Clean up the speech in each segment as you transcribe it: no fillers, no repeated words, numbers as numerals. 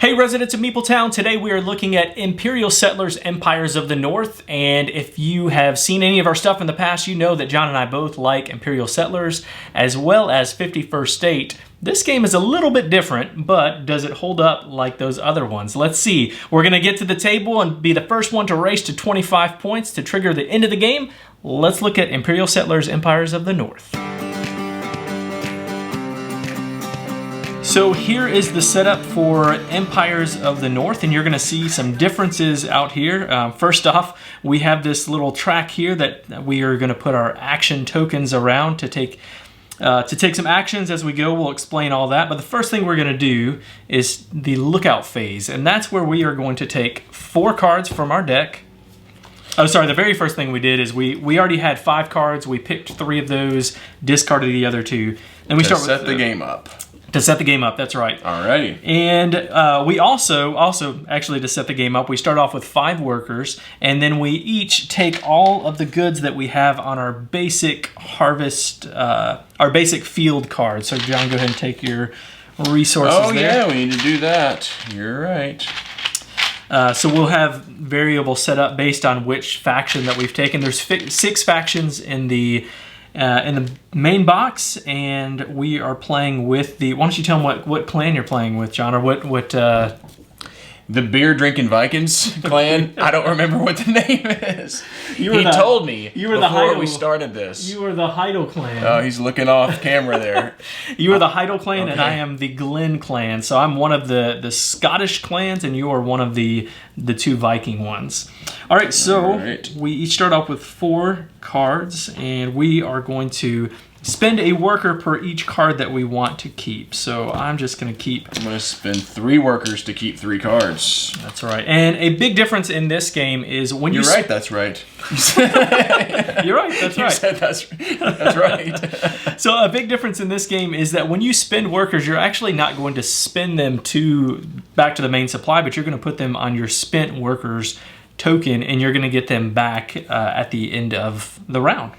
Hey residents of Meepletown, today we are looking at Imperial Settlers Empires of the North, and if you have seen any of our stuff in the past, you know that John and I both like Imperial Settlers as well as 51st State. This game is a little bit different, but does it hold up like those other ones? Let's see. We're going to get to the table and be the first one to race to 25 points to trigger the end of the game. Let's look at Imperial Settlers Empires of the North. So here is the setup for Empires of the North, and you're going to see some differences out here. First off, we have this little track here that we are going to put our action tokens around to take some actions as we go. We'll explain all that, but the first thing we're going to do is the lookout phase, and that's where we are going to take 4 cards from our deck. Oh, sorry, the very first thing we did is we already had 5 cards. We picked 3 of those, discarded the other 2. Then we start set the game up. To set the game up, that's right. Alrighty. And we also, actually to set the game up, we start off with 5 workers, and then we each take all of the goods that we have on our basic harvest, our basic field cards. So John, go ahead and take your resources there. Oh yeah, we need to do that. You're right. So we'll have variable set up based on which faction that we've taken. There's 6 factions in the main box, and we are playing with the. Why don't you tell them what clan you're playing with, John, or what? The beer drinking Vikings clan. I don't remember what the name is. He told me before we started this. You were the Heidel clan. Oh, he's looking off camera there. You are the Heidel clan, okay. And I am the Glen clan. So I'm one of the Scottish clans, and you are one of the 2 Viking ones. All right, so we each start off with 4 cards, and we are going to spend a worker per each card that we want to keep. So I'm just going to keep... I'm going to spend 3 workers to keep 3 cards. That's right. And a big difference in this game is when you... You're right, that's right. You're right, that's right. You said that's right. So a big difference in this game is that when you spend workers, you're actually not going to spend them back to the main supply, but you're going to put them on your spent workers token, and you're going to get them back at the end of the round.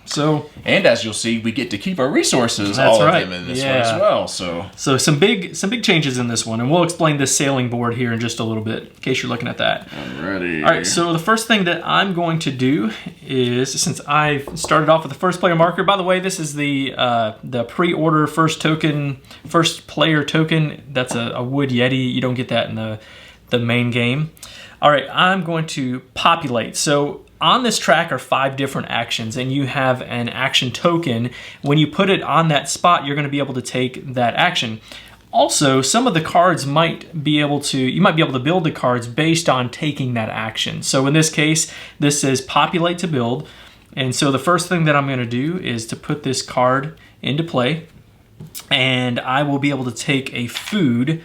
And as you'll see, we get to keep our resources, that's all right. of them in this one as well. So some big changes in this one, and we'll explain this sailing board here in just a little bit, in case you're looking at that. Alrighty. All right, so the first thing that I'm going to do is, since I started off with the first player marker, by the way, this is the pre-order first player token. That's a wood Yeti. You don't get that in the main game. All right, I'm going to populate. So on this track are 5 different actions, and you have an action token. When you put it on that spot, you're going to be able to take that action. Also, some of the cards you might be able to build the cards based on taking that action. So in this case, this says populate to build. And so the first thing that I'm going to do is to put this card into play, and I will be able to take a food.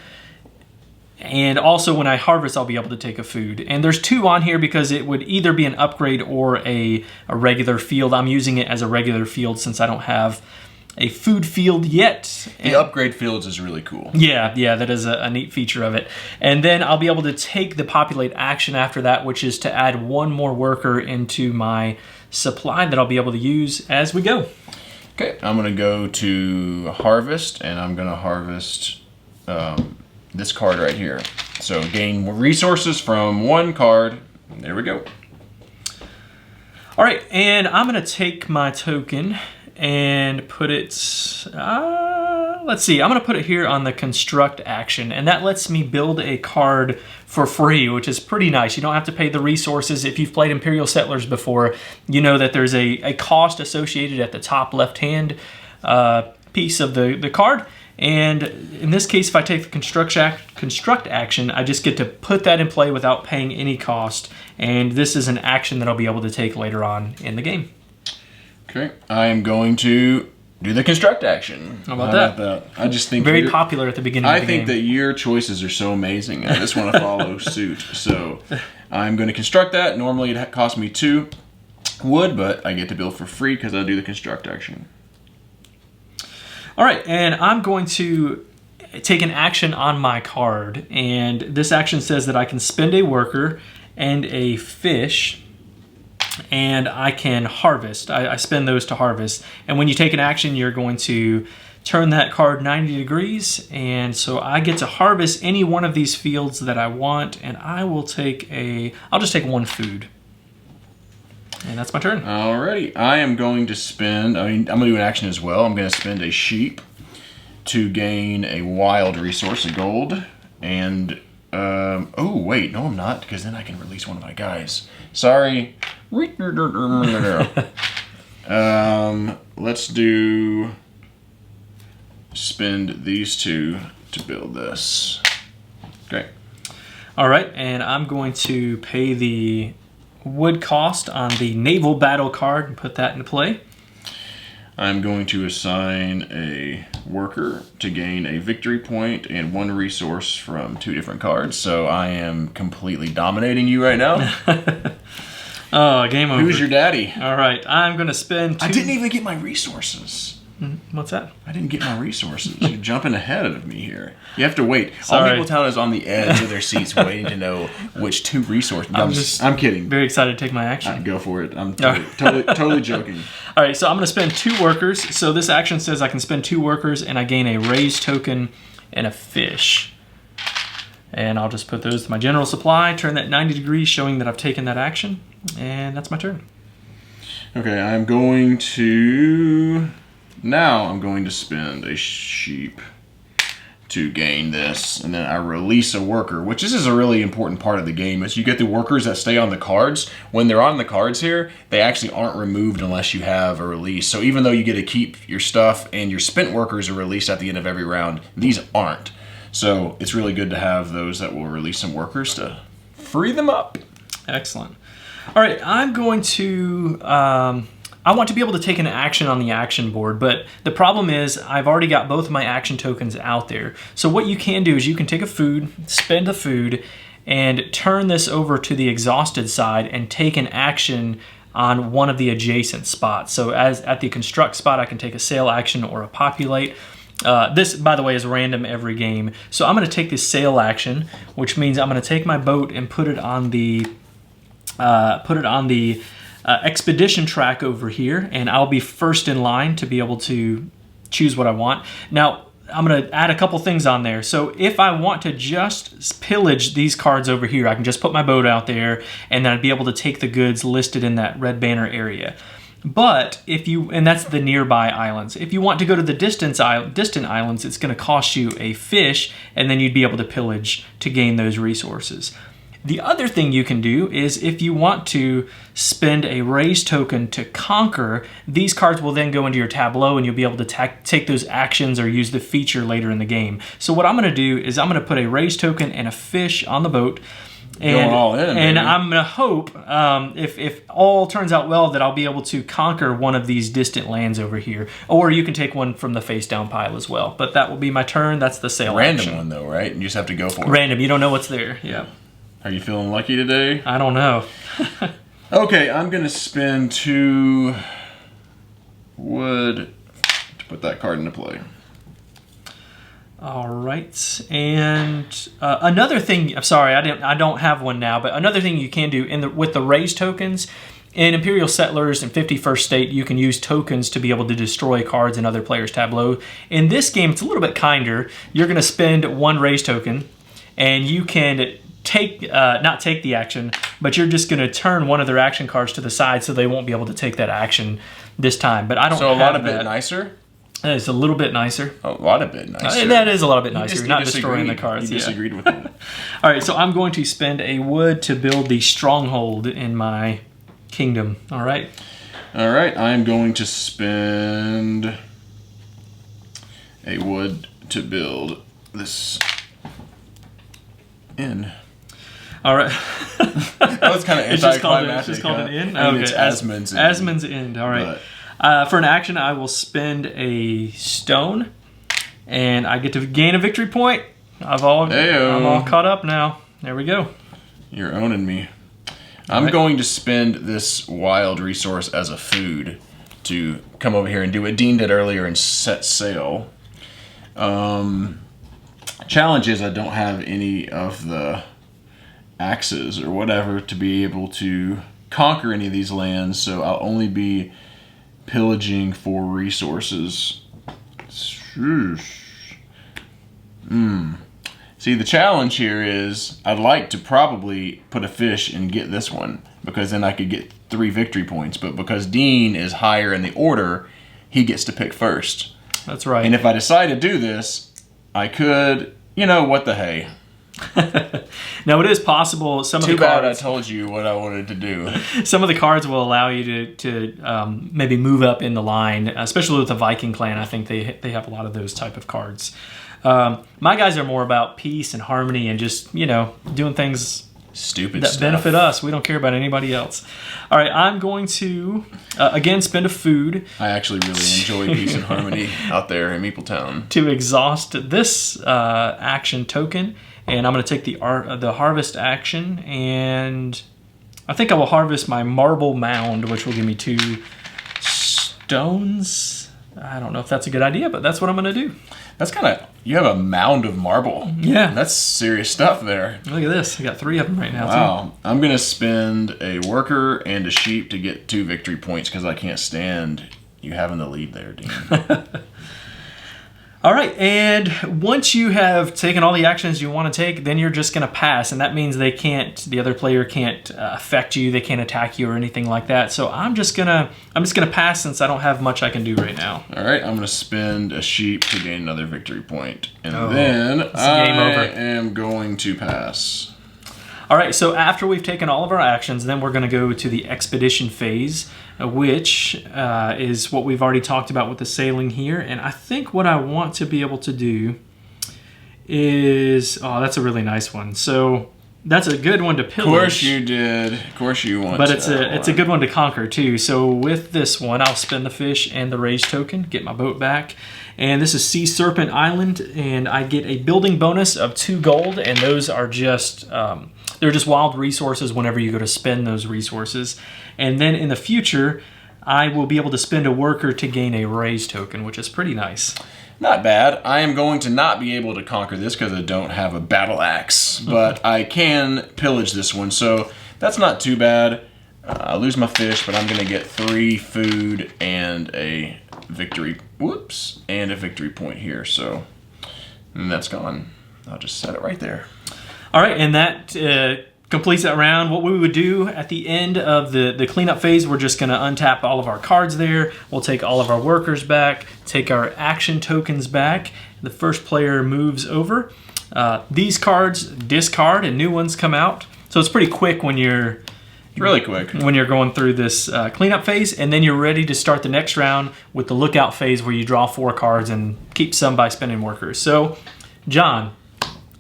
And also when I harvest, I'll be able to take a food. And there's 2 on here because it would either be an upgrade or a regular field. I'm using it as a regular field since I don't have a food field yet. The upgrade fields is really cool. Yeah, that is a neat feature of it. And then I'll be able to take the populate action after that, which is to add 1 more worker into my supply that I'll be able to use as we go. Okay, I'm going to go to harvest, and I'm going to harvest... this card right here. So gain resources from 1 card. There we go. All right, and I'm going to take my token and put it, let's see, I'm going to put it here on the construct action, and that lets me build a card for free, which is pretty nice. You don't have to pay the resources. If you've played Imperial Settlers before, you know that there's a cost associated at the top left-hand piece of the card. And in this case, if I take the construct action, I just get to put that in play without paying any cost. And this is an action that I'll be able to take later on in the game. Okay, I am going to do the construct action. How about that? I just think very popular at the beginning of the game. I think that your choices are so amazing. I just want to follow suit. So I'm going to construct that. Normally it costs me 2 wood, but I get to build for free because I do the construct action. All right, and I'm going to take an action on my card, and this action says that I can spend a worker and a fish, and I can harvest. I spend those to harvest, and when you take an action, you're going to turn that card 90 degrees, and so I get to harvest any one of these fields that I want, and I will take I'll just take one food. And that's my turn. Alrighty, I am going to spend, I'm going to do an action as well. I'm going to spend a sheep to gain a wild resource, a gold, and, oh wait, no I'm not, because then I can release one of my guys. Sorry. Let's spend these two to build this. Okay. Alright, and I'm going to pay the wood cost on the naval battle card and put that into play. I'm going to assign a worker to gain a victory point and one resource from 2 different cards. So I am completely dominating you right now. Oh, game over. Who's your daddy? All right, I'm going to spend 2... I didn't even get my resources. What's that? I didn't get my resources. You're jumping ahead of me here. You have to wait. Sorry. All Mapletown is on the edge of their seats waiting to know which 2 resources. I'm kidding. Very excited to take my action. Go for it. I'm totally joking. All right, so I'm going to spend 2 workers. So this action says I can spend 2 workers, and I gain a raised token and a fish. And I'll just put those to my general supply, turn that 90 degrees, showing that I've taken that action. And that's my turn. Okay, I'm going to spend a sheep to gain this, and then I release a worker, which this is a really important part of the game, is you get the workers that stay on the cards. When they're on the cards here, they actually aren't removed unless you have a release. So even though you get to keep your stuff and your spent workers are released at the end of every round, these aren't. So it's really good to have those that will release some workers to free them up. Excellent. All right, I'm going to... I want to be able to take an action on the action board, but the problem is I've already got both of my action tokens out there. So what you can do is you can take a food, spend a food, and turn this over to the exhausted side and take an action on one of the adjacent spots. So as at the construct spot, I can take a sail action or a populate. This, by the way, is random every game. So I'm going to take this sail action, which means I'm going to take my boat and put it on the expedition track over here, and I'll be first in line to be able to choose what I want. Now, I'm going to add a couple things on there. So if I want to just pillage these cards over here, I can just put my boat out there, and then I'd be able to take the goods listed in that red banner area. But if you, and that's the nearby islands. If you want to go to the distant islands, it's going to cost you a fish, and then you'd be able to pillage to gain those resources. The other thing you can do is if you want to spend a raise token to conquer, these cards will then go into your tableau and you'll be able to take those actions or use the feature later in the game. So what I'm going to do is I'm going to put a raise token and a fish on the boat. And, going all in, and baby. I'm going to hope, if all turns out well, that I'll be able to conquer one of these distant lands over here. Or you can take one from the face-down pile as well. But that will be my turn. That's the sail Random action. one, though, right? You just have to go for it. Random. You don't know what's there. Yeah. Are you feeling lucky today? I don't know. Okay, I'm going to spend 2 wood to put that card into play. All right, and another thing. I'm sorry, I don't have one now, but another thing you can do with the raise tokens in Imperial Settlers and 51st State, you can use tokens to be able to destroy cards in other players' tableau. In this game, it's a little bit kinder. You're going to spend 1 raise token, and you can not take the action, but you're just going to turn one of their action cards to the side, so they won't be able to take that action this time. But I don't. So have a lot of that. Bit nicer. It's a little bit nicer. A lot of bit nicer. That is a lot bit nicer. You're not disagreed. destroying the cards. You disagreed with me. All right, so I'm going to spend a wood to build the stronghold in my kingdom. All right. All right, I'm going to spend a wood to build this inn. All right. That was kind of anticlimactic. It's just called an inn? I mean, Okay. it's Asmund's Inn. Asmund's End. All right. For an action, I will spend a stone, and I get to gain a victory point. I'm all caught up now. There we go. You're owning me. I'm going to spend this wild resource as a food to come over here and do what Dean did earlier and set sail. Challenge is I don't have any of the axes or whatever to be able to conquer any of these lands, so I'll only be pillaging for resources. See, the challenge here is I'd like to probably put a fish and get this one because then I could get 3 victory points. But because Dean is higher in the order, he gets to pick first. That's right. And if I decide to do this, I could, what the hey. Now, it is possible some of the cards... Too bad I cards... told you what I wanted to do. Some of the cards will allow you to maybe move up in the line, especially with the Viking clan. I think they have a lot of those type of cards. My guys are more about peace and harmony and just, doing things stupid that stuff. benefit us. We don't care about anybody else. All right, I'm going to, again, spend a food. I actually really enjoy peace and harmony out there in Meepletown. To exhaust this action token, and I'm going to take the harvest action, and I think I will harvest my marble mound, which will give me 2 stones. I don't know if that's a good idea, but that's what I'm going to do. That's you have a mound of marble. Yeah. That's serious stuff there. Look at this. I got 3 of them right now. Wow. Too. I'm going to spend a worker and a sheep to get 2 victory points because I can't stand you having the lead there, Dean. All right, and once you have taken all the actions you want to take, then you're just going to pass, and that means the other player can't affect you, they can't attack you or anything like that. So I'm just gonna pass since I don't have much I can do right now. All right, I'm gonna spend a sheep to gain another victory point, and then game over. I am going to pass. All right, so after we've taken all of our actions, then we're going to go to the expedition phase, which is what we've already talked about with the sailing here. And I think what I want to be able to do is... that's a really nice one. So that's a good one to pillage. Of course you did. Of course you want But it's a good one to conquer, too. So with this one, I'll spend the fish and the raise token, get my boat back. And this is Sea Serpent Island, and I get a building bonus of 2 gold, and those are just... they're just wild resources whenever you go to spend those resources. And then in the future, I will be able to spend a worker to gain a raise token, which is pretty nice. Not bad. I am going to not be able to conquer this because I don't have a battle axe, but I can pillage this one, so that's not too bad. I lose my fish, but I'm going to get 3 food and a victory. Whoops, and a victory point here. So, and that's gone. I'll just set it right there. All right, and that completes that round. What we would do at the end of the cleanup phase, we're just going to untap all of our cards there. We'll take all of our workers back, take our action tokens back. The first player moves over. These cards discard and new ones come out. So it's pretty quick when you're... Really quick. When you're going through this cleanup phase, and then you're ready to start the next round with the lookout phase where you draw 4 cards and keep some by spending workers. So, John,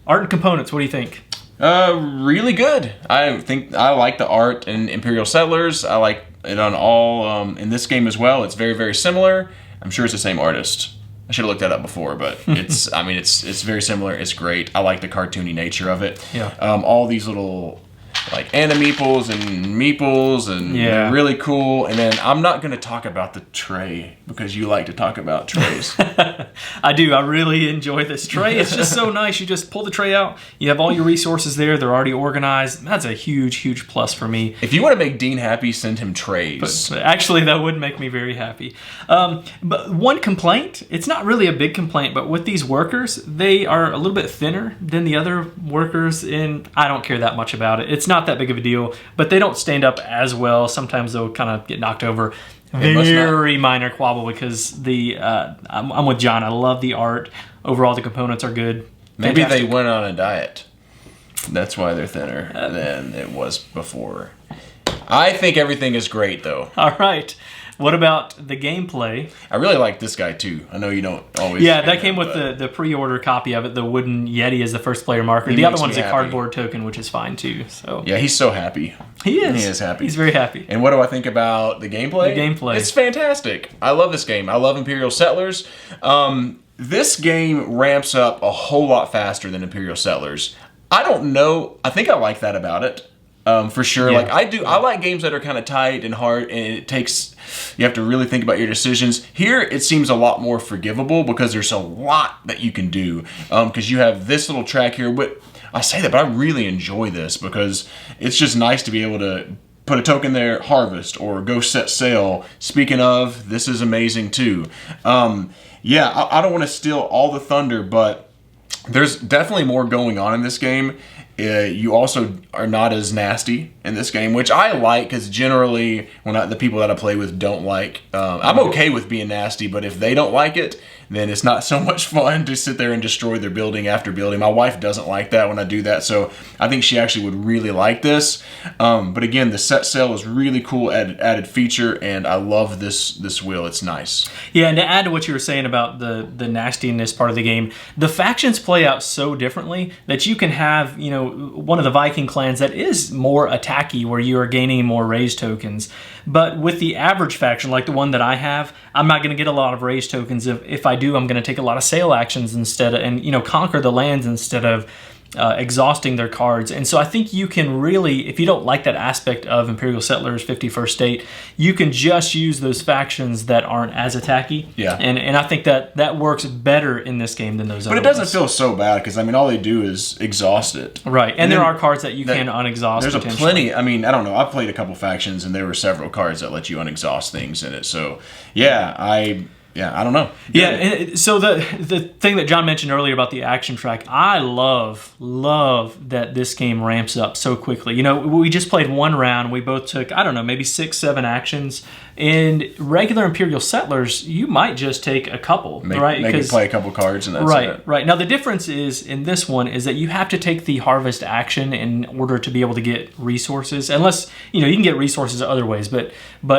art and components, what do you think? Really good. I think I like the art in Imperial Settlers. I like it on all in this game as well. It's very, very similar. I'm sure it's the same artist. I should have looked that up before, but it's it's very similar. It's great. I like the cartoony nature of it. Yeah. All these little like animeeples and they're really cool. And then I'm not going to talk about the tray because you like to talk about trays. I do. I really enjoy this tray. It's just so nice. You just pull the tray out. You have all your resources there. They're already organized. That's a huge, huge plus for me. If you want to make Dean happy, send him trays. But actually, that would make me very happy. But one complaint, it's not really a big complaint, but with these workers, they are a little bit thinner than the other workers, and I don't care that much about it. It's not that big of a deal, but they don't stand up as well. Sometimes they'll kind of get knocked over. Very minor quabble because I'm with John. I love the art. Overall, the components are good. Maybe Fantastic. they went on a diet. That's why they're thinner than it was before. I think everything is great, though. All right. What about the gameplay? I really like this guy, too. I know you don't always... Yeah, that came with the pre-order copy of it. The wooden Yeti is the first player marker. The other one's a cardboard token, which is fine, too. So yeah, he's so happy. He is. He is happy. He's very happy. And what do I think about the gameplay? The gameplay. It's fantastic. I love this game. I love Imperial Settlers. This game ramps up a whole lot faster than Imperial Settlers. I don't know. I think I like that about it. For sure. Yeah. Like I do. I like games that are kind of tight and hard, and you have to really think about your decisions. Here, it seems a lot more forgivable because there's a lot that you can do. Because you have this little track here. But I say that, but I really enjoy this because it's just nice to be able to put a token there, harvest, or go set sail. Speaking of, this is amazing too. Yeah, I don't want to steal all the thunder, but there's definitely more going on in this game. You also are not as nasty in this game, which I like, because generally the people that I play with don't like. I'm okay with being nasty, but if they don't like it, then it's not so much fun to sit there and destroy their building after building. My wife doesn't like that when I do that, so I think she actually would really like this. But again, the set sail is really cool added feature, and I love this wheel. It's nice. Yeah, and to add to what you were saying about the nastiness part of the game, the factions play out so differently that you can have, one of the Viking clans that is more attacky, where you are gaining more raise tokens. But with the average faction, like the one that I have, I'm not going to get a lot of raise tokens. If I do, I'm going to take a lot of sail actions instead of, and conquer the lands instead of exhausting their cards. And so I think you can really, if you don't like that aspect of Imperial Settlers 51st State, you can just use those factions that aren't as attacky. Yeah. And I think that works better in this game than those other But it doesn't ones. feel so bad, because all they do is exhaust it. Right. And there are cards that you can unexhaust. There's a plenty. I don't know. I've played a couple factions, and there were several cards that let you unexhaust things in it. So yeah, I don't know. Yeah, and so the thing that John mentioned earlier about the action track, I love that this game ramps up so quickly. We just played one round. We both took, maybe 6-7 actions. In regular Imperial Settlers, you might just take a couple, right? Maybe play a couple cards and that's it. Right. Now, the difference is, in this one, is that you have to take the harvest action in order to be able to get resources. Unless, you can get resources other ways, but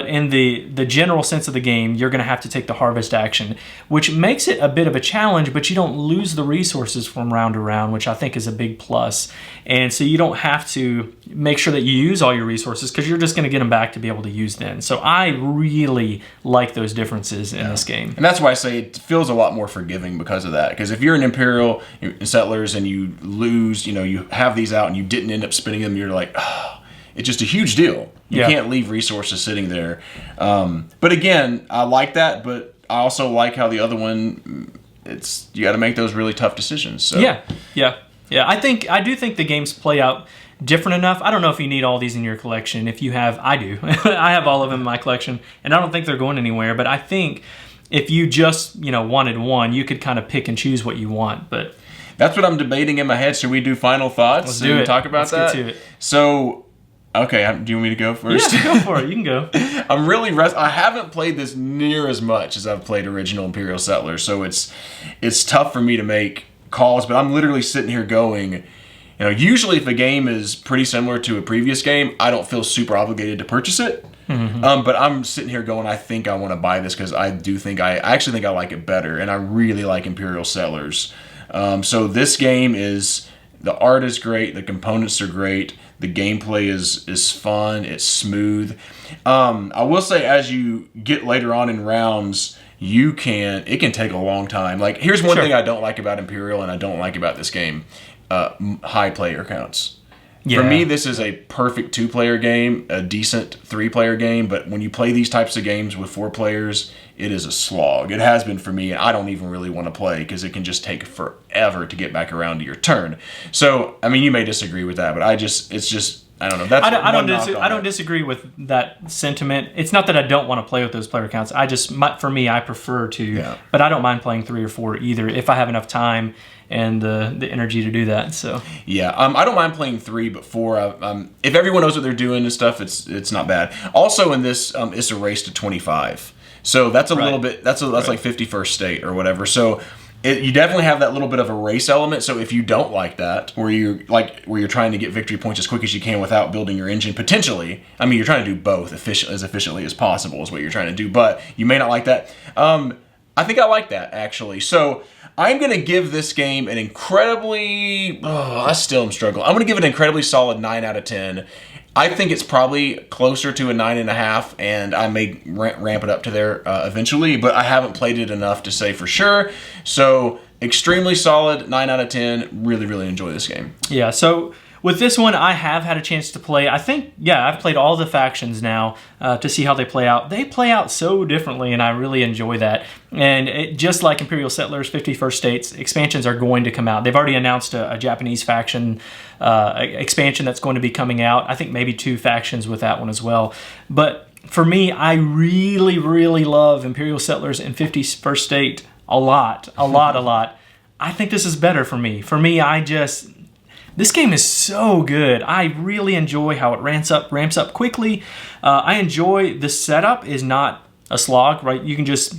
in the general sense of the game, you're going to have to take the harvest action, which makes it a bit of a challenge, but you don't lose the resources from round to round, which I think is a big plus. And so you don't have to make sure that you use all your resources, because you're just going to get them back to be able to use them. So I really like those differences in this game. And that's why I say it feels a lot more forgiving because of that. Because if you're an Imperial Settlers and you lose, you have these out and you didn't end up spending them, you're like, oh, it's just a huge deal. You can't leave resources sitting there. But again, I like that, but I also like how the other one, you got to make those really tough decisions. So. Yeah. I do think the games play out different enough. I don't know if you need all these in your collection. If you have, I do. I have all of them in my collection, and I don't think they're going anywhere. But I think if you just, wanted one, you could kind of pick and choose what you want. But that's what I'm debating in my head. Should we do final thoughts? Let's do it. Talk about Let's that. Get to it. So, okay, do you want me to go first? Yeah, go for it. You can go. I'm really I haven't played this near as much as I've played original Imperial Settlers, so it's tough for me to make calls. But I'm literally sitting here going, usually if a game is pretty similar to a previous game, I don't feel super obligated to purchase it. Mm-hmm. But I'm sitting here going, I think I want to buy this, because I actually think I like it better, and I really like Imperial Settlers. So this game the art is great, the components are great, the gameplay is fun, it's smooth. I will say, as you get later on in rounds, it can take a long time. Like, here's one thing I don't like about Imperial, and I don't like about this game. High player counts. Yeah. For me, this is a perfect 2-player game, a decent 3-player game, but when you play these types of games with 4 players, it is a slog. It has been for me, and I don't even really want to play, because it can just take forever to get back around to your turn. So, you may disagree with that, but it's just I don't know. That's I don't disagree with that sentiment. It's not that I don't want to play with those player counts. For me, I prefer to, but I don't mind playing 3 or 4 either if I have enough time and the energy to do that. So I don't mind playing 3, but 4. If everyone knows what they're doing and stuff, it's not bad. Also, in this, it's a race to 25, so that's a little bit. That's like 51st State or whatever. So. You definitely have that little bit of a race element. So if you don't like that, where you're trying to get victory points as quick as you can without building your engine, potentially, you're trying to do both as efficiently as possible is what you're trying to do. But you may not like that. I think I like that, actually. So I'm going to give this game an incredibly... I still am struggling. I'm going to give it an incredibly solid 9 out of 10. I think it's probably closer to a 9.5, and I may ramp it up to there eventually, but I haven't played it enough to say for sure. So extremely solid, 9 out of 10. Really, really enjoy this game. Yeah, so With this one, I have had a chance to play. I think, I've played all the factions now to see how they play out. They play out so differently, and I really enjoy that. And just like Imperial Settlers, 51st States, expansions are going to come out. They've already announced a Japanese faction expansion that's going to be coming out. I think maybe 2 factions with that one as well. But for me, I really, really love Imperial Settlers and 51st State a lot. I think this is better for me. For me, this game is so good. I really enjoy how it ramps up quickly. I enjoy the setup is not a slog, right? You can just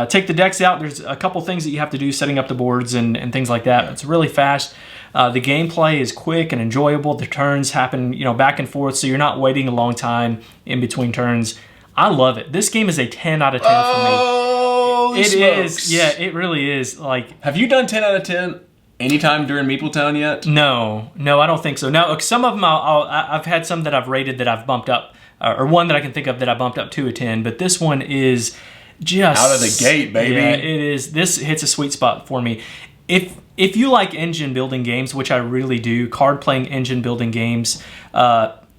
take the decks out. There's a couple things that you have to do, setting up the boards and things like that. It's really fast. The gameplay is quick and enjoyable. The turns happen, back and forth, so you're not waiting a long time in between turns. I love it. This game is a 10 out of 10 for me. Oh, it is. Yeah, it really is. Have you done 10 out of 10? Anytime during Meepletown yet? No, I don't think so. Now, some of them I've had some that I've rated that I've bumped up, or one that I can think of that I bumped up to a 10. But this one is just out of the gate, baby. Yeah, it is. This hits a sweet spot for me. If you like engine building games, which I really do, card playing engine building games,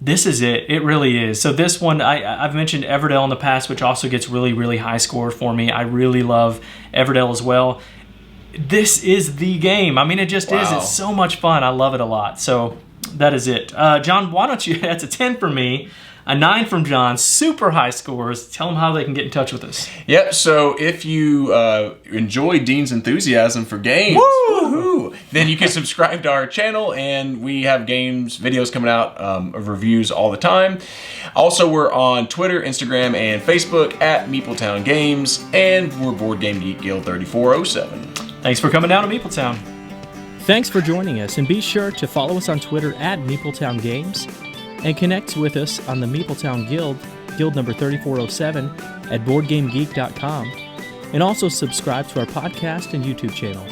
this is it. It really is. So this one, I've mentioned Everdell in the past, which also gets really, really high score for me. I really love Everdell as well. This is the game. I mean, it just is. It's so much fun. I love it a lot. So that is it. John, why don't you, that's a 10 for me, a 9 from John, super high scores. Tell them how they can get in touch with us. Yep, so if you enjoy Dean's enthusiasm for games, then you can subscribe to our channel, and we have videos coming out of reviews all the time. Also, we're on Twitter, Instagram, and Facebook at Meepletown Games, and we're Board Game Geek Guild 3407. Thanks for coming down to Meepletown. Thanks for joining us, and be sure to follow us on Twitter at Meepletown Games, and connect with us on the Meepletown Guild, Guild number 3407, at BoardGameGeek.com, and also subscribe to our podcast and YouTube channel.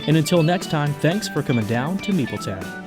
And until next time, thanks for coming down to Meepletown.